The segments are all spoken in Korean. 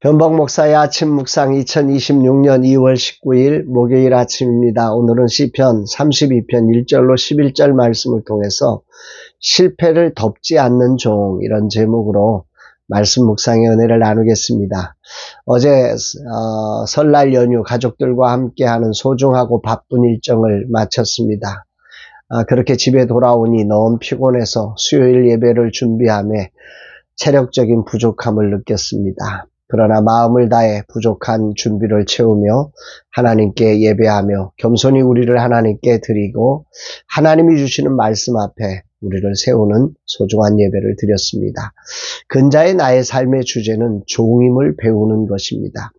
변복 목사의 아침 묵상 2026년 2월 19일 목요일 아침입니다. 오늘은 시편 32편 1절로 11절 말씀을 통해서 실패를 덮지 않는 종, 이런 제목으로 말씀 묵상의 은혜를 나누겠습니다. 어제 설날 연휴 가족들과 함께하는 소중하고 바쁜 일정을 마쳤습니다. 그렇게 집에 돌아오니 너무 피곤해서 수요일 예배를 준비하며 체력적인 부족함을 느꼈습니다. 그러나 마음을 다해 부족한 준비를 채우며 하나님께 예배하며 겸손히 우리를 하나님께 드리고 하나님이 주시는 말씀 앞에 우리를 세우는 소중한 예배를 드렸습니다. 근자의 나의 삶의 주제는 종임을 배우는 것입니다.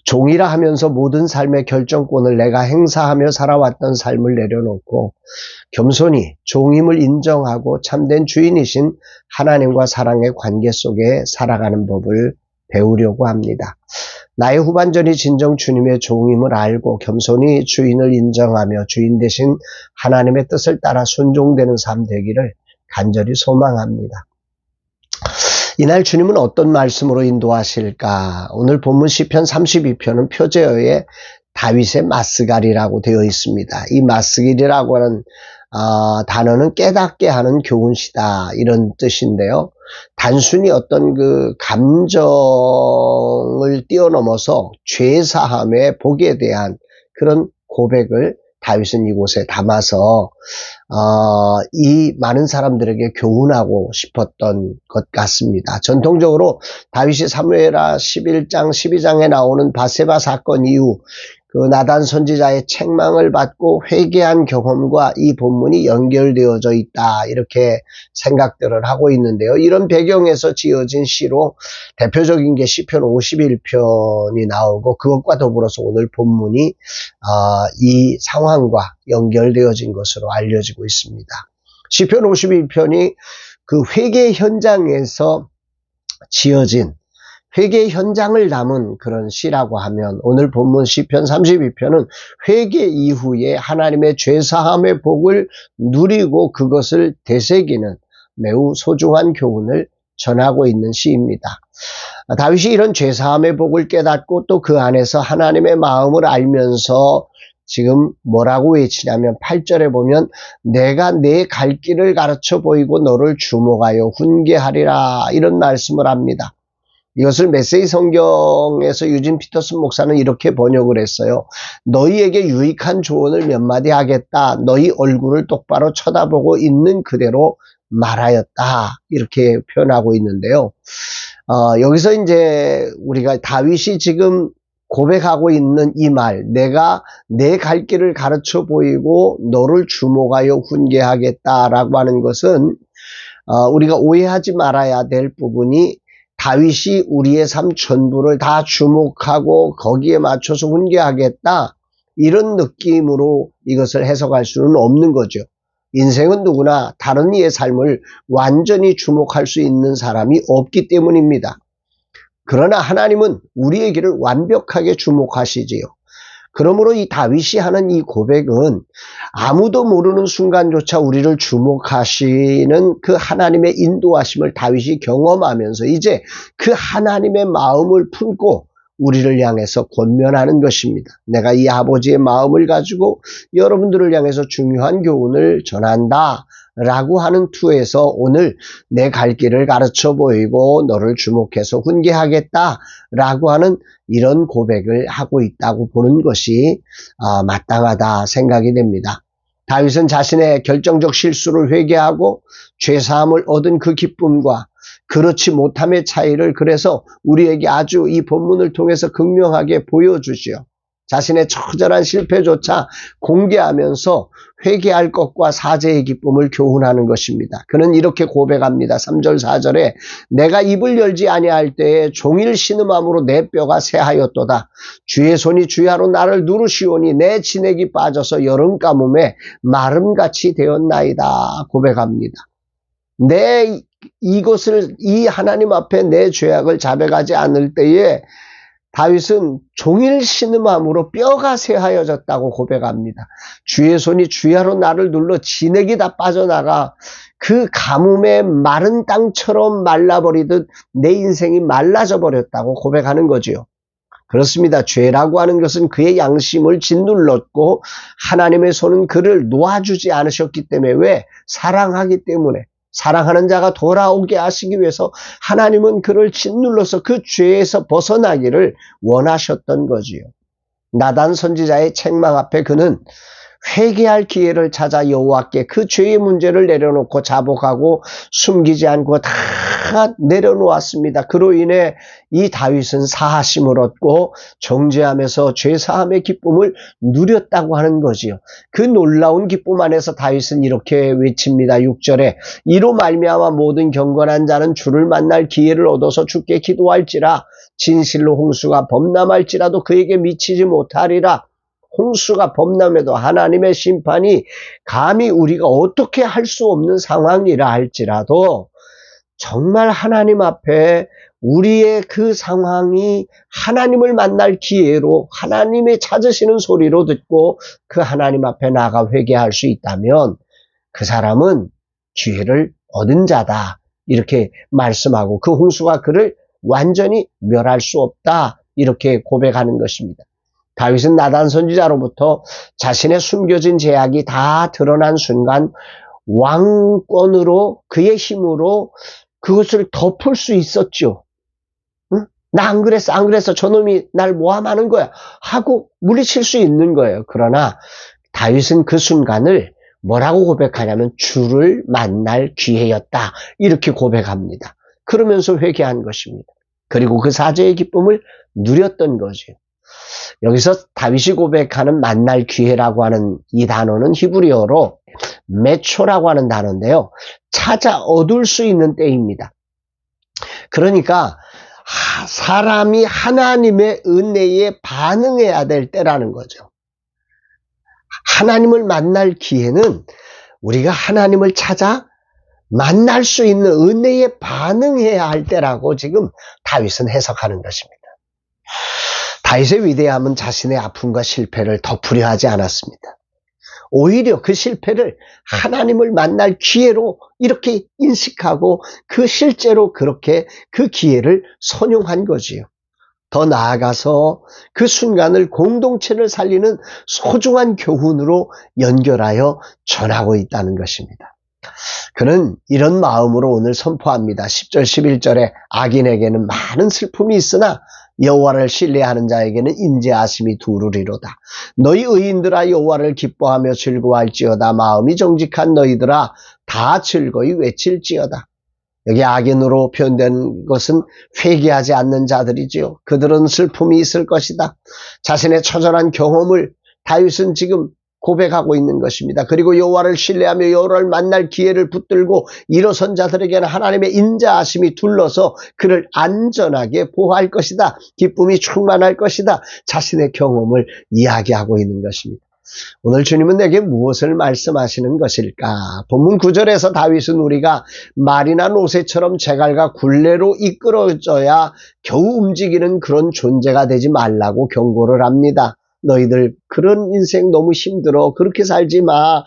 종이라 하면서 모든 삶의 결정권을 내가 행사하며 살아왔던 삶을 내려놓고 겸손히 종임을 인정하고 참된 주인이신 하나님과 사랑의 관계 속에 살아가는 법을 배우려고 합니다. 나의 후반전이 진정 주님의 종임을 알고 겸손히 주인을 인정하며 주인 대신 하나님의 뜻을 따라 순종되는 삶 되기를 간절히 소망합니다. 이날 주님은 어떤 말씀으로 인도하실까? 오늘 본문 시편 32편은 표제어에 다윗의 마스갈이라고 되어 있습니다. 이 마스갈이라고 하는 단어는 깨닫게 하는 교훈시다, 이런 뜻인데요. 단순히 어떤 그 감정을 뛰어넘어서 죄사함의 복에 대한 그런 고백을 다윗은 이곳에 담아서 이 많은 사람들에게 교훈하고 싶었던 것 같습니다. 전통적으로 다윗이 사무엘하 11장 12장에 나오는 바세바 사건 이후 그 나단 선지자의 책망을 받고 회개한 경험과 이 본문이 연결되어져 있다, 이렇게 생각들을 하고 있는데요. 이런 배경에서 지어진 시로 대표적인 게 시편 51편이 나오고 그것과 더불어서 오늘 본문이 이 상황과 연결되어진 것으로 알려지고 있습니다. 시편 51편이 그 회개 현장에서 지어진 회개 현장을 담은 그런 시라고 하면, 오늘 본문 시편 32편은 회개 이후에 하나님의 죄사함의 복을 누리고 그것을 되새기는 매우 소중한 교훈을 전하고 있는 시입니다. 다윗이 이런 죄사함의 복을 깨닫고 또 그 안에서 하나님의 마음을 알면서 지금 뭐라고 외치냐면 8절에 보면 내가 내 갈 길을 가르쳐 보이고 너를 주목하여 훈계하리라, 이런 말씀을 합니다. 이것을 메시지 성경에서 유진 피터슨 목사는 이렇게 번역을 했어요. 너희에게 유익한 조언을 몇 마디 하겠다. 너희 얼굴을 똑바로 쳐다보고 있는 그대로 말하였다, 이렇게 표현하고 있는데요. 여기서 이제 우리가 다윗이 지금 고백하고 있는 이 말, 내가 내 갈 길을 가르쳐 보이고 너를 주목하여 훈계하겠다라고 하는 것은 우리가 오해하지 말아야 될 부분이, 다윗이 우리의 삶 전부를 다 주목하고 거기에 맞춰서 훈계하겠다, 이런 느낌으로 이것을 해석할 수는 없는 거죠. 인생은 누구나 다른 이의 삶을 완전히 주목할 수 있는 사람이 없기 때문입니다. 그러나 하나님은 우리의 길을 완벽하게 주목하시지요. 그러므로 이 다윗이 하는 이 고백은 아무도 모르는 순간조차 우리를 주목하시는 그 하나님의 인도하심을 다윗이 경험하면서 이제 그 하나님의 마음을 품고 우리를 향해서 권면하는 것입니다. 내가 이 아버지의 마음을 가지고 여러분들을 향해서 중요한 교훈을 전한다 라고 하는 투에서 오늘 내 갈 길을 가르쳐 보이고 너를 주목해서 훈계하겠다 라고 하는 이런 고백을 하고 있다고 보는 것이 마땅하다 생각이 됩니다. 다윗은 자신의 결정적 실수를 회개하고 죄사함을 얻은 그 기쁨과 그렇지 못함의 차이를 그래서 우리에게 아주 이 본문을 통해서 극명하게 보여주지요. 자신의 처절한 실패조차 공개하면서 회개할 것과 사죄의 기쁨을 교훈하는 것입니다. 그는 이렇게 고백합니다. 3절 4절에 내가 입을 열지 아니할 때에 종일 신음함으로 내 뼈가 새하였도다. 주의 손이 주야로 나를 누르시오니 내 진액이 빠져서 여름 가뭄에 마름같이 되었나이다, 고백합니다. 이 하나님 앞에 내 죄악을 자백하지 않을 때에 다윗은 종일 신음함으로 뼈가 쇠하여졌다고 고백합니다. 주의 손이 주야로 나를 눌러 진액이 다 빠져나가 그 가뭄에 마른 땅처럼 말라버리듯 내 인생이 말라져 버렸다고 고백하는 거지요. 그렇습니다. 죄라고 하는 것은 그의 양심을 짓눌렀고 하나님의 손은 그를 놓아주지 않으셨기 때문에, 왜? 사랑하기 때문에. 사랑하는 자가 돌아오게 하시기 위해서 하나님은 그를 짓눌러서 그 죄에서 벗어나기를 원하셨던 거지요. 나단 선지자의 책망 앞에 그는 회개할 기회를 찾아 여호와께 그 죄의 문제를 내려놓고 자복하고 숨기지 않고 다 내려놓았습니다. 그로 인해 이 다윗은 사하심을 얻고 정죄하면서 죄사함의 기쁨을 누렸다고 하는 거지요. 그 놀라운 기쁨 안에서 다윗은 이렇게 외칩니다. 6절에 이로 말미암아 모든 경건한 자는 주를 만날 기회를 얻어서 주께 기도할지라. 진실로 홍수가 범람할지라도 그에게 미치지 못하리라. 홍수가 범람해도 하나님의 심판이 감히 우리가 어떻게 할 수 없는 상황이라 할지라도 정말 하나님 앞에 우리의 그 상황이 하나님을 만날 기회로, 하나님의 찾으시는 소리로 듣고 그 하나님 앞에 나가 회개할 수 있다면 그 사람은 기회를 얻은 자다, 이렇게 말씀하고 그 홍수가 그를 완전히 멸할 수 없다, 이렇게 고백하는 것입니다. 다윗은 나단 선지자로부터 자신의 숨겨진 죄악이 다 드러난 순간 왕권으로, 그의 힘으로 그것을 덮을 수 있었죠. 응? 나 안 그랬어, 안 그랬어, 저놈이 날 모함하는 거야 하고 물리칠 수 있는 거예요. 그러나 다윗은 그 순간을 뭐라고 고백하냐면 주를 만날 기회였다, 이렇게 고백합니다. 그러면서 회개한 것입니다. 그리고 그 사죄의 기쁨을 누렸던 거죠. 여기서 다윗이 고백하는 만날 기회라고 하는 이 단어는 히브리어로 메초라고 하는 단어인데요. 찾아 얻을 수 있는 때입니다. 그러니까 사람이 하나님의 은혜에 반응해야 될 때라는 거죠. 하나님을 만날 기회는 우리가 하나님을 찾아 만날 수 있는 은혜에 반응해야 할 때라고 지금 다윗은 해석하는 것입니다. 다윗의 위대함은 자신의 아픔과 실패를 덮으려 하지 않았습니다. 오히려 그 실패를 하나님을 만날 기회로 이렇게 인식하고 그 실제로 그렇게 그 기회를 선용한 거지요. 더 나아가서 그 순간을 공동체를 살리는 소중한 교훈으로 연결하여 전하고 있다는 것입니다. 그는 이런 마음으로 오늘 선포합니다. 10절 11절에 악인에게는 많은 슬픔이 있으나 여호와를 신뢰하는 자에게는 인자하심이 두루리로다. 너희 의인들아 여호와를 기뻐하며 즐거워할지어다. 마음이 정직한 너희들아 다 즐거이 외칠지어다. 여기 악인으로 표현된 것은 회개하지 않는 자들이지요. 그들은 슬픔이 있을 것이다. 자신의 처절한 경험을 다윗은 지금 고백하고 있는 것입니다. 그리고 여호와를 신뢰하며 여호와를 만날 기회를 붙들고 일어선 자들에게는 하나님의 인자하심이 둘러서 그를 안전하게 보호할 것이다. 기쁨이 충만할 것이다. 자신의 경험을 이야기하고 있는 것입니다. 오늘 주님은 내게 무엇을 말씀하시는 것일까? 본문 9절에서 다윗은 우리가 말이나 노새처럼 제갈과 굴레로 이끌어져야 겨우 움직이는 그런 존재가 되지 말라고 경고를 합니다. 너희들 그런 인생 너무 힘들어, 그렇게 살지 마.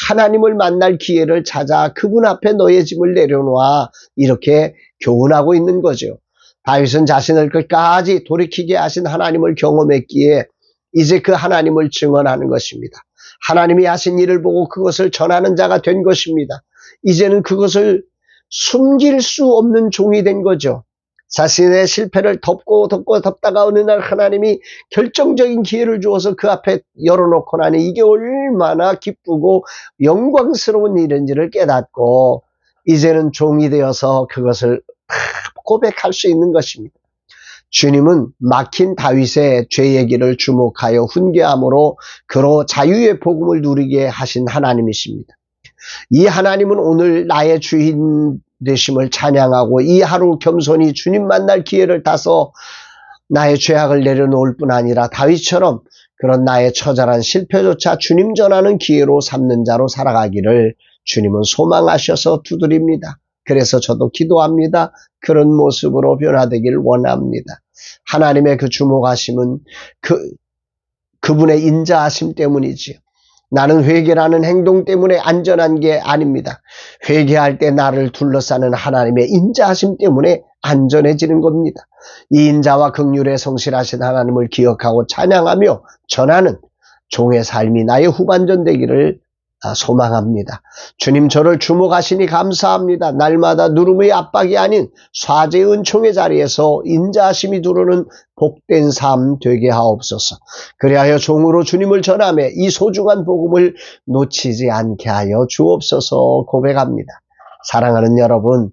하나님을 만날 기회를 찾아 그분 앞에 너의 짐을 내려놓아, 이렇게 교훈하고 있는 거죠. 다윗은 자신을 끝까지 돌이키게 하신 하나님을 경험했기에 이제 그 하나님을 증언하는 것입니다. 하나님이 하신 일을 보고 그것을 전하는 자가 된 것입니다. 이제는 그것을 숨길 수 없는 종이 된 거죠. 자신의 실패를 덮다가 어느 날 하나님이 결정적인 기회를 주어서 그 앞에 열어놓고 나니 이게 얼마나 기쁘고 영광스러운 일인지를 깨닫고 이제는 종이 되어서 그것을 고백할 수 있는 것입니다. 주님은 막힌 다윗의 죄 얘기를 주목하여 훈계함으로 그로 자유의 복음을 누리게 하신 하나님이십니다. 이 하나님은 오늘 나의 주인 되심을 찬양하고 이 하루 겸손히 주님 만날 기회를 타서 나의 죄악을 내려놓을 뿐 아니라 다윗처럼 그런 나의 처절한 실패조차 주님 전하는 기회로 삼는 자로 살아가기를 주님은 소망하셔서 두드립니다. 그래서 저도 기도합니다. 그런 모습으로 변화되길 원합니다. 하나님의 그 주목하심은 그분의 인자하심 때문이지요. 나는 회개라는 행동 때문에 안전한 게 아닙니다. 회개할 때 나를 둘러싸는 하나님의 인자하심 때문에 안전해지는 겁니다. 이 인자와 긍휼에 성실하신 하나님을 기억하고 찬양하며 전하는 종의 삶이 나의 후반전 되기를 소망합니다. 주님 저를 주목하시니 감사합니다. 날마다 누름의 압박이 아닌 사제의 은총의 자리에서 인자하심이 두르는 복된 삶 되게 하옵소서. 그리하여 종으로 주님을 전하며 이 소중한 복음을 놓치지 않게 하여 주옵소서 고백합니다. 사랑하는 여러분,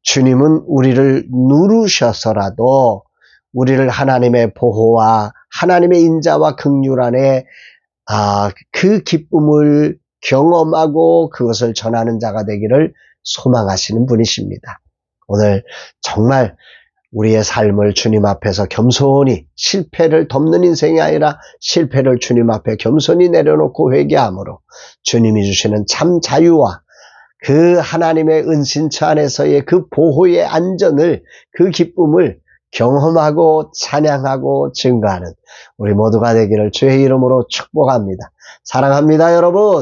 주님은 우리를 누르셔서라도 우리를 하나님의 보호와 하나님의 인자와 긍휼 안에 그 기쁨을 경험하고 그것을 전하는 자가 되기를 소망하시는 분이십니다. 오늘 정말 우리의 삶을 주님 앞에서 겸손히 실패를 덮는 인생이 아니라 실패를 주님 앞에 겸손히 내려놓고 회개함으로 주님이 주시는 참 자유와 그 하나님의 은신처 안에서의 그 보호의 안전을 그 기쁨을 경험하고 찬양하고 증거하는 우리 모두가 되기를 주의 이름으로 축복합니다. 사랑합니다, 여러분.